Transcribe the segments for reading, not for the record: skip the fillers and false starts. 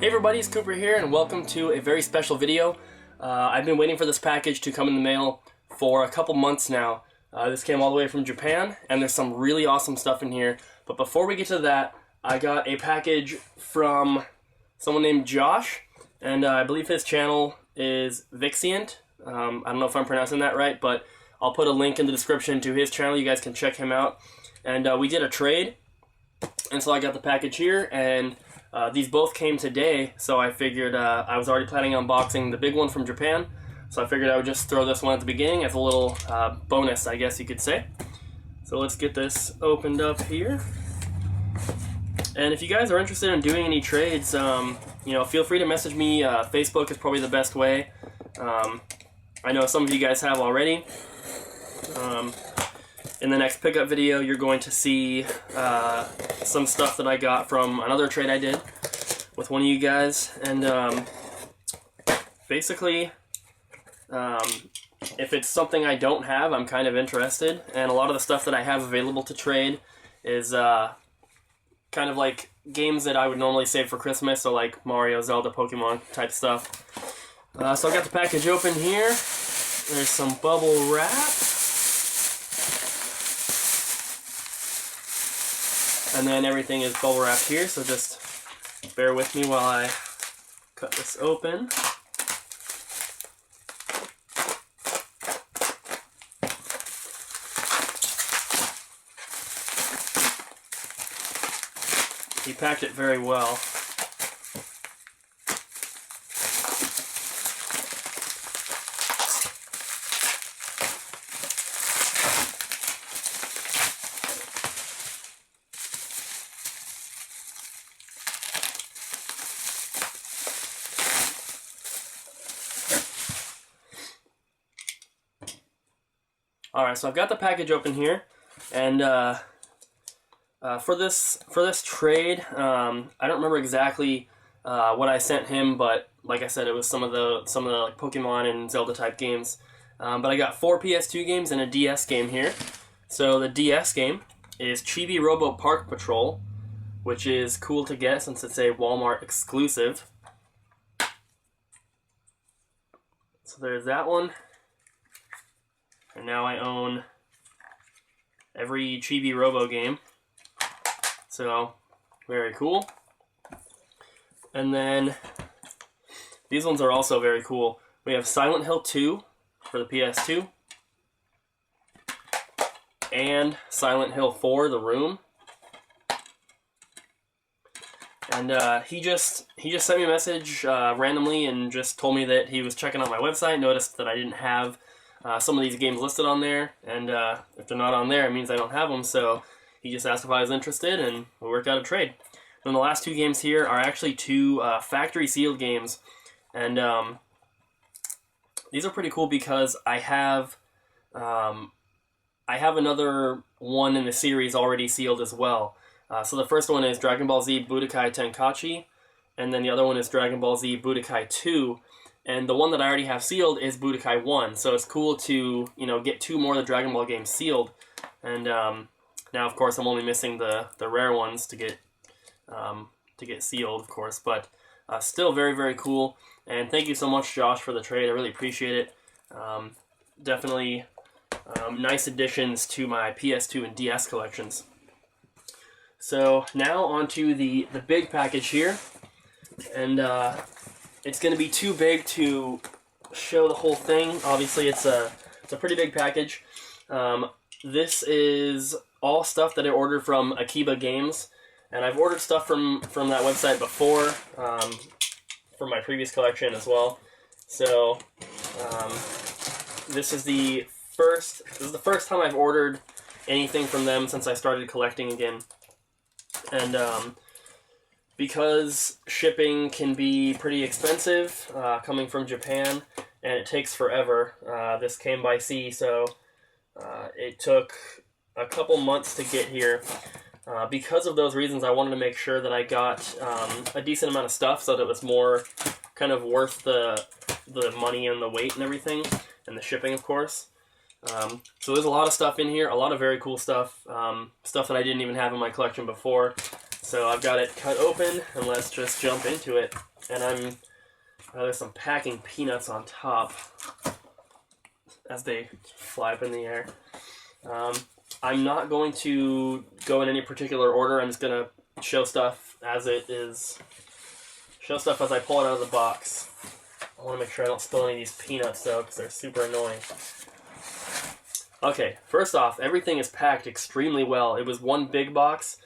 Hey everybody, it's Cooper here and welcome to a very special video. I've been waiting for this package to come in the mail for a couple months now. This came all the way from Japan and there's some really awesome stuff in here. But before we get to that, I got a package from someone named Josh, and I believe his channel is Vixient. I don't know if I'm pronouncing that right, but I'll put a link in the description to his channel. You guys can check him out. And we did a trade, and so I got the package here, and these both came today, so I figured I was already planning on unboxing the big one from Japan, so I figured I would just throw this one at the beginning as a little bonus, I guess you could say. So let's get this opened up here. And if you guys are interested in doing any trades, you know, feel free to message me. Facebook is probably the best way. I know some of you guys have already. In the next pickup video, you're going to see some stuff that I got from another trade I did with one of you guys. And basically, if it's something I don't have, I'm kind of interested. And a lot of the stuff that I have available to trade is kind of like games that I would normally save for Christmas, so like Mario, Zelda, Pokemon type stuff. So I've got the package open here. There's some bubble wrap. And then everything is bubble wrapped here, so just bear with me while I cut this open. He packed it very well. Alright, so I've got the package open here, and for this trade, I don't remember exactly what I sent him, but like I said, it was some of the like Pokemon and Zelda type games. But I got 4 PS2 games and a DS game here. So the DS game is Chibi Robo Park Patrol, which is cool to get since it's a Walmart exclusive. So there's that one. And now I own every Chibi Robo game. So, very cool. And then, these ones are also very cool. We have Silent Hill 2 for the PS2. And Silent Hill 4, The Room. And he just sent me a message randomly and just told me that he was checking out my website, noticed that I didn't have some of these games listed on there, and if they're not on there, it means I don't have them, so he just asked if I was interested, and we worked out a trade. And the last 2 games here are actually 2 factory sealed games, and these are pretty cool because I have another one in the series already sealed as well. So the first one is Dragon Ball Z Budokai Tenkaichi, and then the other one is Dragon Ball Z Budokai 2. And the one that I already have sealed is Budokai 1, so it's cool to, you know, get 2 more of the Dragon Ball games sealed. And now, of course, I'm only missing the rare ones to get sealed, of course. But still very, very cool. And thank you so much, Josh, for the trade. I really appreciate it. Definitely nice additions to my PS2 and DS collections. So now onto the big package here. And it's going to be too big to show the whole thing. Obviously, it's a pretty big package. This is all stuff that I ordered from Akiba Games, and I've ordered stuff from that website before for my previous collection as well. So this is the first time I've ordered anything from them since I started collecting again, and because shipping can be pretty expensive coming from Japan, and it takes forever. This came by sea, so it took a couple months to get here. Because of those reasons, I wanted to make sure that I got a decent amount of stuff so that it was more kind of worth the money and the weight and everything, and the shipping, of course. So there's a lot of stuff in here, a lot of very cool stuff, stuff that I didn't even have in my collection before. So I've got it cut open, and let's just jump into it. And there's some packing peanuts on top as they fly up in the air. I'm not going to go in any particular order. I'm just going to show stuff as it is. Show stuff as I pull it out of the box. I want to make sure I don't spill any of these peanuts though, because they're super annoying. Okay, first off, everything is packed extremely well. It was one big box,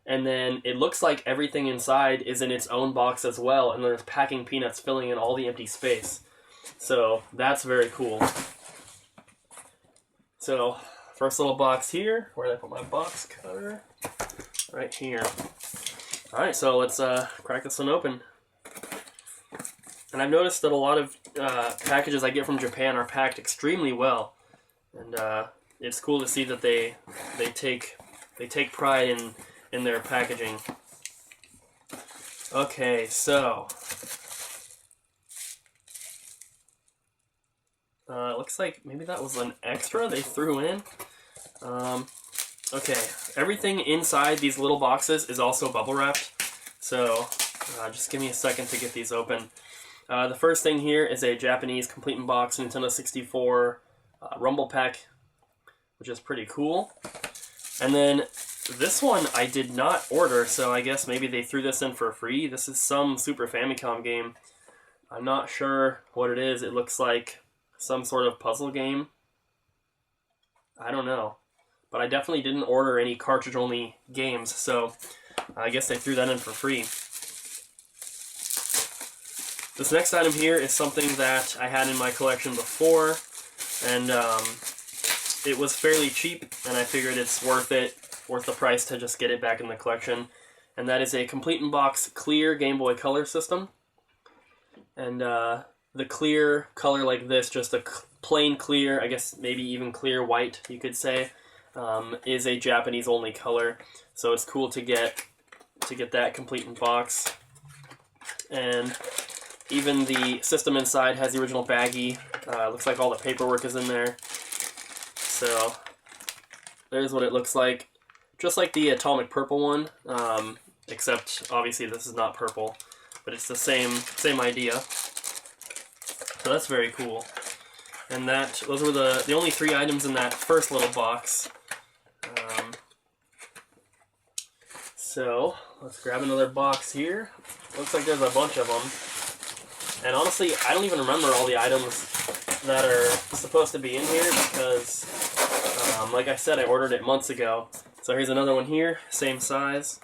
and then it looks like everything inside is in its own box as well, and there's packing peanuts filling in all the empty space. So that's very cool. So first little box here. Where did I put my box cutter? Right here. Alright, so let's crack this one open. And I've noticed that a lot of packages I get from Japan are packed extremely well. And it's cool to see that they take pride in their packaging. Okay, so it looks like maybe that was an extra they threw in. Okay, everything inside these little boxes is also bubble wrapped. So just give me a second to get these open. The first thing here is a Japanese complete in box Nintendo 64 Rumble Pack, which is pretty cool. And then this one I did not order, so I guess maybe they threw this in for free. This is some Super Famicom game. I'm not sure what it is. It looks like some sort of puzzle game. I don't know. But I definitely didn't order any cartridge-only games, so I guess they threw that in for free. This next item here is something that I had in my collection before, and it was fairly cheap, and I figured it's worth the price to just get it back in the collection. And that is a complete in box clear Game Boy Color system. And the clear color like this, just a plain clear, I guess maybe even clear white, you could say, is a Japanese only color. So it's cool to get that complete in box. And even the system inside has the original baggie. Looks like all the paperwork is in there. So there's what it looks like. Just like the Atomic Purple one, except obviously this is not purple, but it's the same idea. So that's very cool. And those were the only 3 items in that first little box. So let's grab another box here. Looks like there's a bunch of them. And honestly, I don't even remember all the items that are supposed to be in here because, like I said, I ordered it months ago. So here's another one here, same size.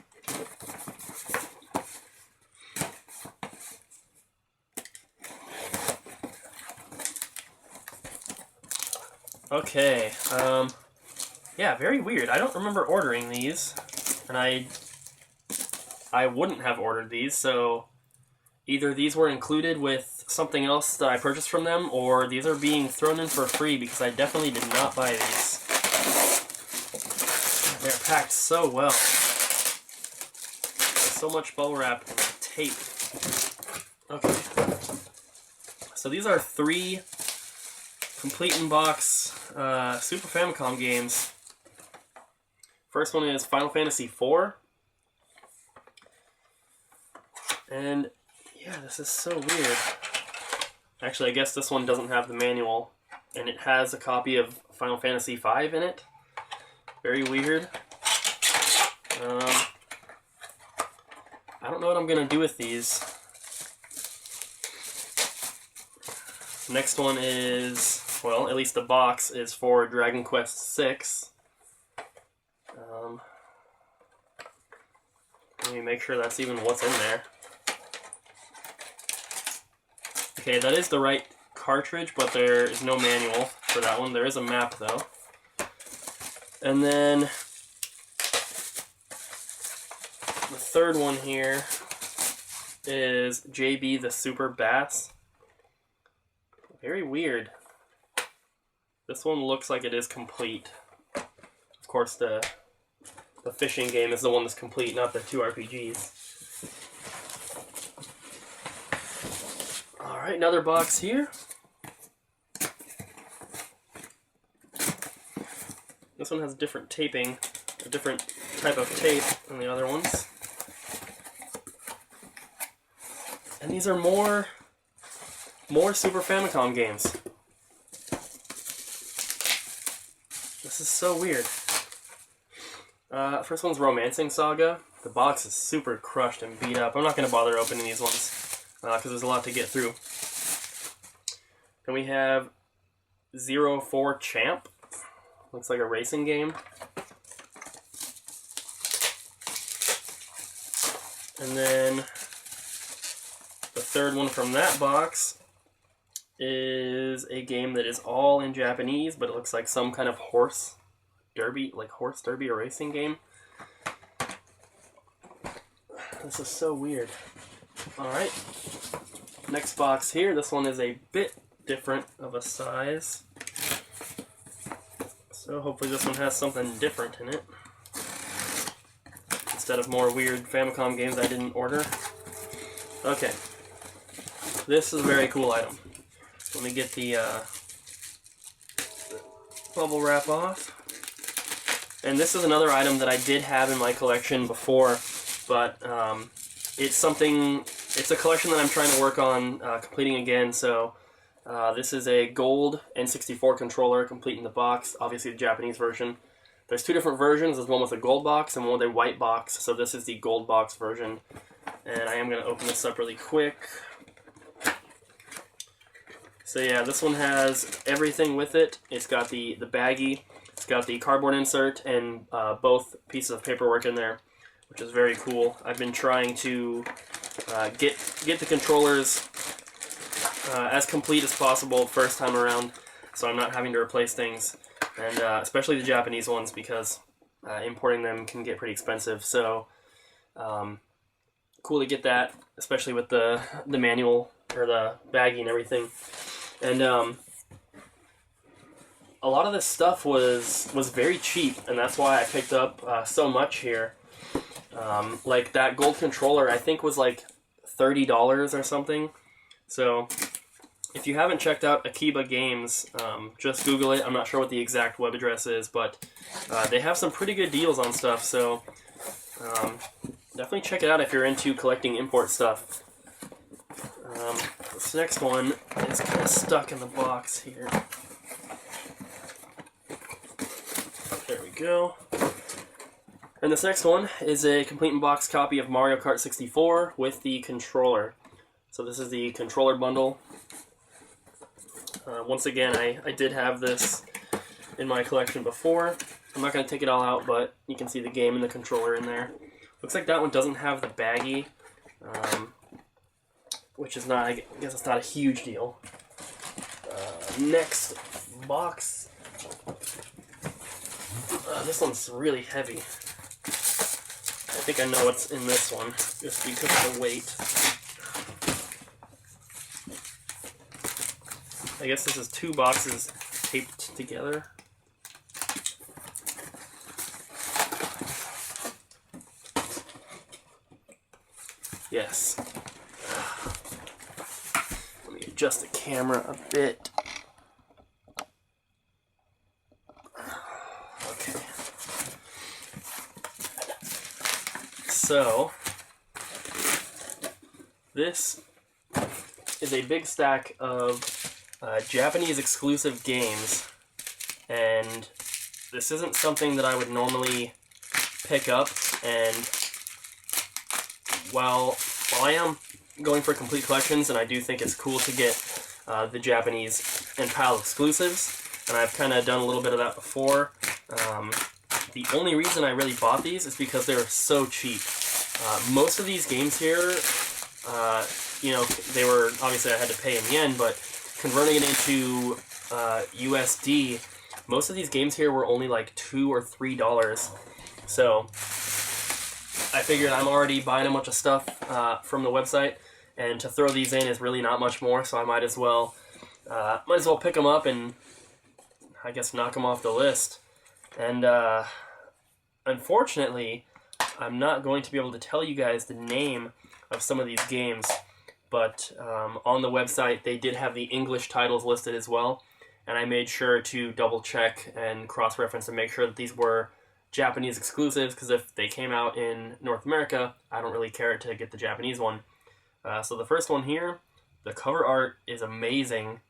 Okay, yeah, very weird. I don't remember ordering these, and I wouldn't have ordered these, so either these were included with something else that I purchased from them, or these are being thrown in for free because I definitely did not buy these. They're packed so well. So much bubble wrap and tape. Okay. So these are 3 complete in box Super Famicom games. First one is Final Fantasy IV. And yeah, this is so weird. Actually, I guess this one doesn't have the manual, and it has a copy of Final Fantasy V in it. Very weird. I don't know what I'm going to do with these. Next one is, well, at least the box is for Dragon Quest VI. Let me make sure that's even what's in there. Okay, that is the right cartridge, but there is no manual for that one. There is a map, though. And then the third one here is JB the Super Bass. Very weird. This one looks like it is complete. Of course, the fishing game is the one that's complete, not the 2 RPGs. Alright, another box here. This one has different taping, a different type of tape than the other ones. these are more Super Famicom games. This is so weird. First one's Romancing Saga. The box is super crushed and beat up. I'm not going to bother opening these ones because there's a lot to get through. Then we have 04 Champ. Looks like a racing game. And then the third one from that box is a game that is all in Japanese, but it looks like some kind of horse derby, like horse derby or racing game. This is so weird. Alright. Next box here. This one is a bit different of a size. So hopefully this one has something different in it. Instead of more weird Famicom games I didn't order. Okay. This is a very cool item. Let me get the bubble wrap off. And this is another item that I did have in my collection before, but it's a collection that I'm trying to work on completing again. So this is a gold N64 controller, complete in the box, obviously the Japanese version. There's two different versions. There's one with a gold box and one with a white box. So this is the gold box version. And I am going to open this up really quick. So yeah, this one has everything with it. It's got the baggie, it's got the cardboard insert, and both pieces of paperwork in there, which is very cool. I've been trying to get the controllers as complete as possible first time around, so I'm not having to replace things, and especially the Japanese ones, because importing them can get pretty expensive. So cool to get that, especially with the manual or the baggie and everything. And a lot of this stuff was very cheap, and that's why I picked up so much here. Like that gold controller, I think was like $30 or something. So if you haven't checked out Akiba Games, just Google it. I'm not sure what the exact web address is, but they have some pretty good deals on stuff. So definitely check it out if you're into collecting import stuff. This next one is kind of stuck in the box here. There we go. And this next one is a complete in box copy of Mario Kart 64 with the controller. So this is the controller bundle. Once again, I did have this in my collection before. I'm not going to take it all out, but you can see the game and the controller in there. Looks like that one doesn't have the baggie. Which is not, I guess it's not a huge deal. Next box. This one's really heavy. I think I know what's in this one, just because of the weight. I guess this is two boxes taped together. Yes. Adjust the camera a bit. Okay. So, this is a big stack of Japanese exclusive games, and this isn't something that I would normally pick up, and while I am going for complete collections, and I do think it's cool to get the Japanese and PAL exclusives, and I've kind of done a little bit of that before. The only reason I really bought these is because they were so cheap. Most of these games here, you know, they were, obviously I had to pay in yen, but converting it into USD, most of these games here were only like $2 or $3. So I figured I'm already buying a bunch of stuff from the website, and to throw these in is really not much more, so I might as well pick them up and I guess knock them off the list. And unfortunately, I'm not going to be able to tell you guys the name of some of these games, but on the website they did have the English titles listed as well, and I made sure to double check and cross-reference and make sure that these were Japanese exclusives, because if they came out in North America, I don't really care to get the Japanese one. So the first one here, the cover art is amazing.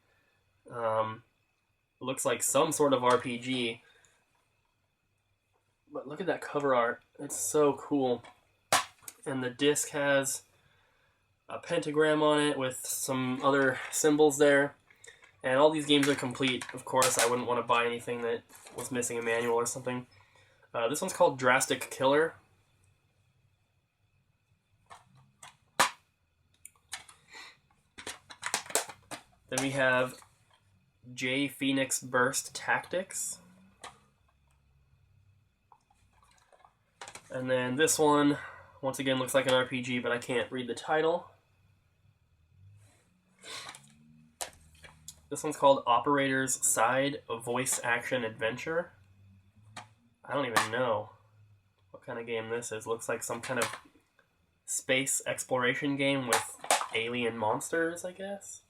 Looks like some sort of RPG. But look at that cover art. It's so cool. And the disc has a pentagram on it with some other symbols there. And all these games are complete. Of course, I wouldn't want to buy anything that was missing a manual or something. This one's called Drastic Killer. Then we have J Phoenix Burst Tactics. And then this one, once again, looks like an RPG, but I can't read the title. This one's called Operator's Side, a Voice Action Adventure. I don't even know what kind of game this is. Looks like some kind of space exploration game with alien monsters, I guess.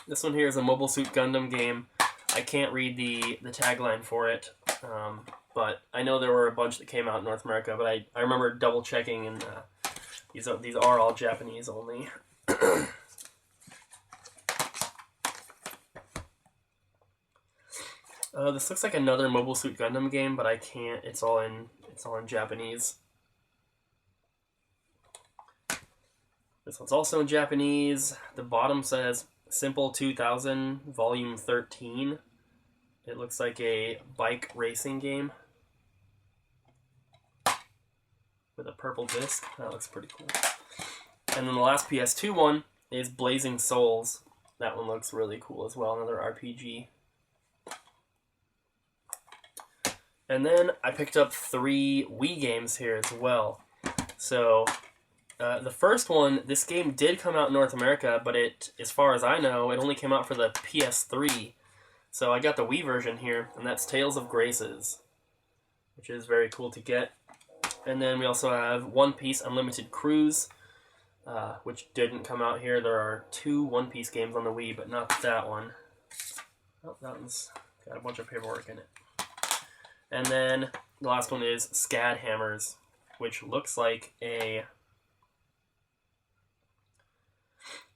This one here is a Mobile Suit Gundam game. I can't read the tagline for it, but I know there were a bunch that came out in North America, but I remember double checking, and these are all Japanese only. This looks like another Mobile Suit Gundam game, but I can't. It's all in Japanese. This one's also in Japanese. The bottom says Simple 2000 Volume 13. It looks like a bike racing game with a purple disc. That looks pretty cool. And then the last PS2 one is Blazing Souls. That one looks really cool as well, another RPG. And then I picked up 3 Wii games here as well. So the first one, this game did come out in North America, but as far as I know, it only came out for the PS3. So I got the Wii version here, and that's Tales of Graces, which is very cool to get. And then we also have One Piece Unlimited Cruise, which didn't come out here. There are 2 One Piece games on the Wii, but not that one. Oh, that one's got a bunch of paperwork in it. And then the last one is Scad Hammers, which looks like the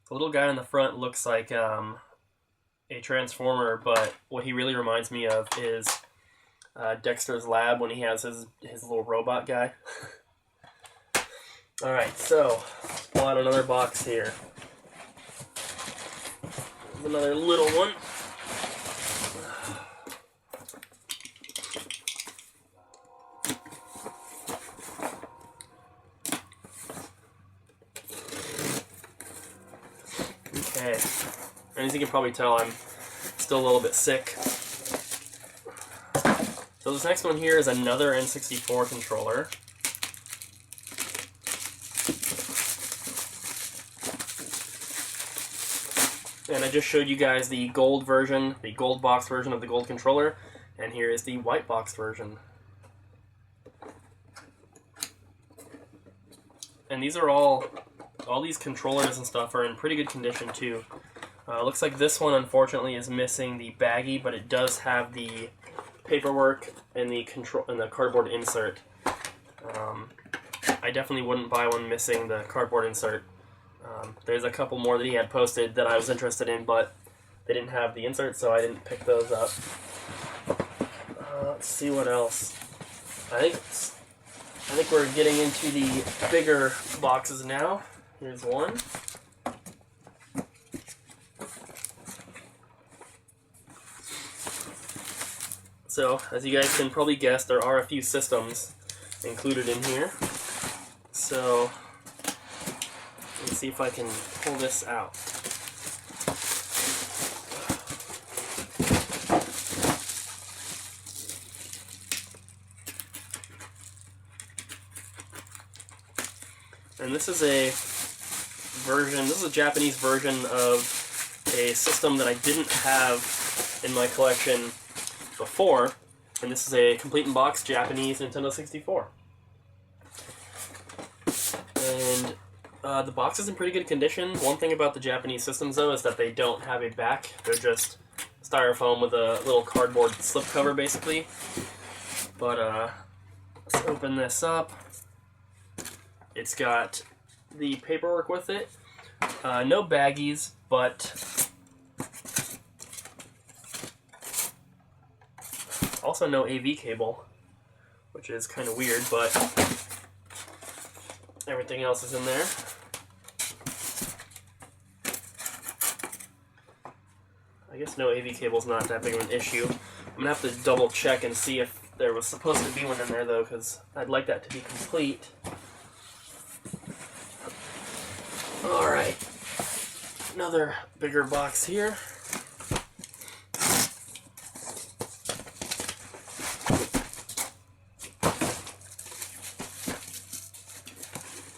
little guy on the front looks like a Transformer, but what he really reminds me of is Dexter's Lab when he has his little robot guy. Alright, so pull out another box here. There's another little one. Okay, and as you can probably tell, I'm still a little bit sick. So this next one here is another N64 controller. And I just showed you guys the gold version, the gold box version of the gold controller, and here is the white box version. And these are all these controllers and stuff are in pretty good condition too. Looks like this one unfortunately is missing the baggie, but it does have the paperwork and the cardboard insert. I definitely wouldn't buy one missing the cardboard insert. There's a couple more that he had posted that I was interested in, but they didn't have the insert, so I didn't pick those up. Let's see what else. I think we're getting into the bigger boxes now. Here's one. So, as you guys can probably guess, there are a few systems included in here. So, let's see if I can pull this out. And this is a Japanese version of a system that I didn't have in my collection before, and this is a complete in box Japanese Nintendo 64. And the box is in pretty good condition. One thing about the Japanese systems though is that they don't have a back. They're just styrofoam with a little cardboard slipcover basically. But let's open this up. It's got the paperwork with it. No baggies, but also no AV cable, which is kind of weird, but everything else is in there. I guess no AV cable is not that big of an issue. I'm going to have to double check and see if there was supposed to be one in there, though, because I'd like that to be complete. Alright, another bigger box here.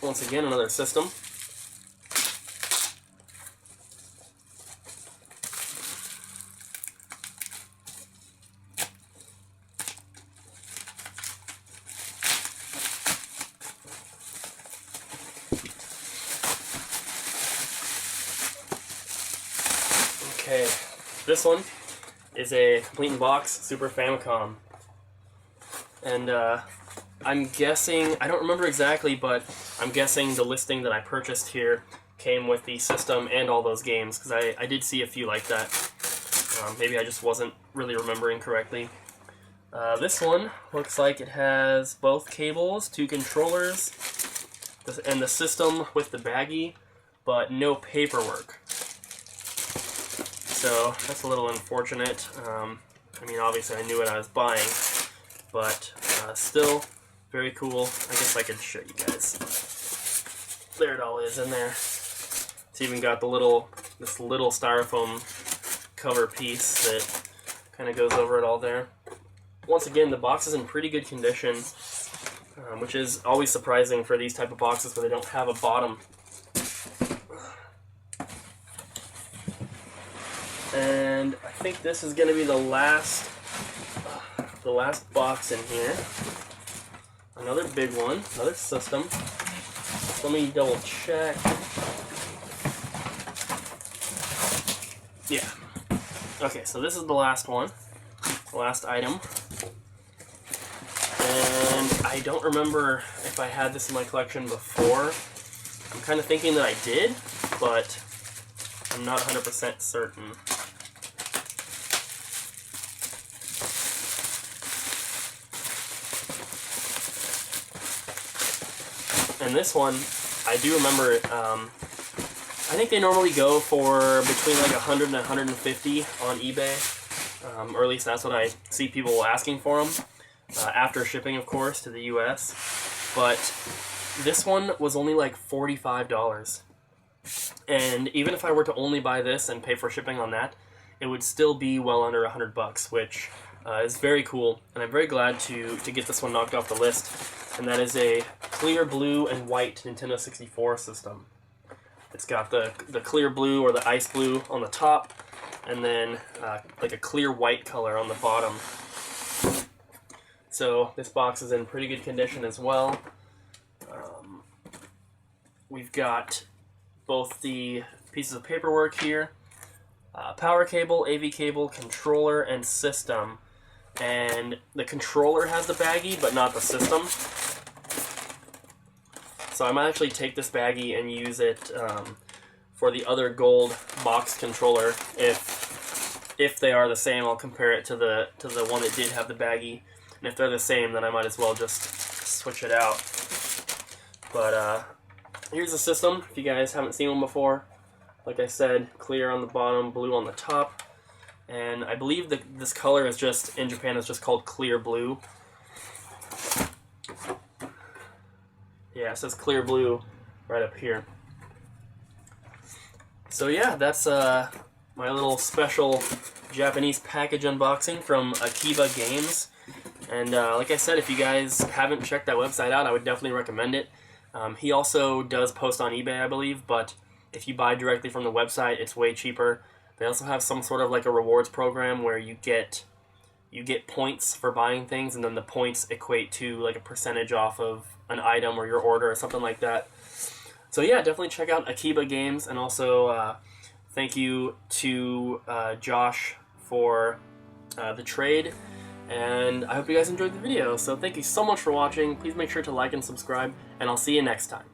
Once again, another system. Okay, this one is a complete in box Super Famicom. And I'm guessing, I don't remember exactly, but I'm guessing the listing that I purchased here came with the system and all those games, because I did see a few like that. Maybe I just wasn't really remembering correctly. This one looks like it has both cables, 2 controllers, and the system with the baggie, but no paperwork. So that's a little unfortunate. I mean, obviously I knew what I was buying, but still very cool. I guess I could show you guys. There it all is in there. It's even got the this little styrofoam cover piece that kind of goes over it all there. Once again, the box is in pretty good condition, which is always surprising for these type of boxes where they don't have a bottom. And I think this is going to be the last box in here. Another big one, another system. Let me double check. Yeah. Okay, so this is the last one, the last item. And I don't remember if I had this in my collection before. I'm kind of thinking that I did, but I'm not 100% certain. And this one, I do remember, I think they normally go for between like 100 and 150 on eBay, or at least that's what I see people asking for them, after shipping, of course, to the US. But this one was only like $45. And even if I were to only buy this and pay for shipping on that, it would still be well under $100, which is very cool. And I'm very glad to get this one knocked off the list. And that is a clear blue and white Nintendo 64 system. It's got the clear blue or the ice blue on the top, and then like a clear white color on the bottom. So this box is in pretty good condition as well. We've got both the pieces of paperwork here, power cable, AV cable, controller, and system. And the controller has the baggie, but not the system. So I might actually take this baggie and use it for the other gold box controller. If they are the same, I'll compare it to the one that did have the baggie. And if they're the same, then I might as well just switch it out. But here's the system, if you guys haven't seen one before. Like I said, clear on the bottom, blue on the top. And I believe that this color is just, in Japan, it's just called clear blue. Yeah, it says clear blue right up here. So yeah, that's my little special Japanese package unboxing from Akiba Games. And like I said, if you guys haven't checked that website out, I would definitely recommend it. He also does post on eBay, I believe, but if you buy directly from the website, it's way cheaper. They also have some sort of like a rewards program where you get points for buying things, and then the points equate to like a percentage off of an item or your order or something like that. So yeah, definitely check out Akiba Games, and also thank you to Josh for the trade. And I hope you guys enjoyed the video. So thank you so much for watching. Please make sure to like and subscribe, and I'll see you next time.